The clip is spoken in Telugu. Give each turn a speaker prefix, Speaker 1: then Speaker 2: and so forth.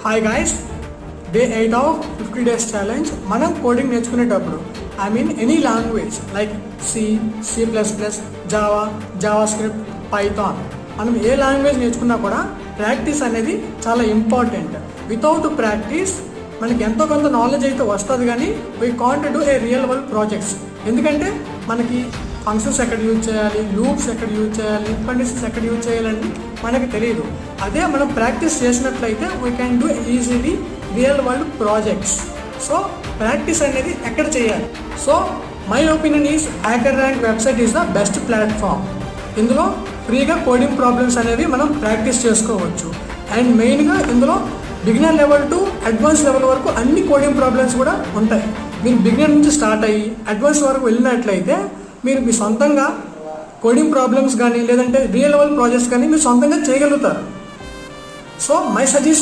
Speaker 1: Hi guys, day 8 of 50 days challenge. మనం కోడింగ్ నేర్చుకునేటప్పుడు any language like C++, Java, Java script, Python, మనం ఏ లాంగ్వేజ్ నేర్చుకున్నా కూడా ప్రాక్టీస్ అనేది చాలా ఇంపార్టెంట్. వితౌట్ ప్రాక్టీస్ మనకి ఎంతో కొంత నాలెడ్జ్ అయితే వస్తుంది, కానీ we can't do a real world projects. ఎందుకంటే మనకి ఫంక్షన్స్ ఎక్కడ యూజ్ చేయాలి, లూప్స్ ఎక్కడ యూజ్ చేయాలి, కండిషన్స్ ఎక్కడ యూజ్ చేయాలని మనకి తెలియదు. అదే మనం ప్రాక్టీస్ చేసినట్లయితే we can do easily real world projects. So practice అనేది ఎక్కడ చేయాలి? So my opinion is hacker rank website is the best platform. ఇందులో ఫ్రీగా కోడింగ్ ప్రాబ్లమ్స్ అనేవి మనం ప్రాక్టీస్ చేసుకోవచ్చు. అండ్ మెయిన్గా ఇందులో beginner level to advance level వరకు అన్ని కోడింగ్ ప్రాబ్లమ్స్ కూడా ఉంటాయి. మీరు బిగినర్ నుంచి స్టార్ట్ అయ్యి అడ్వాన్స్ వరకు వెళ్ళినట్లయితే మీరు మీ సొంతంగా కోడింగ్ ప్రాబ్లమ్స్ కానీ లేదంటే రియల్ లెవెల్ ప్రాజెక్ట్స్ కానీ మీరు సొంతంగా చేయగలుగుతారు. So my suggestion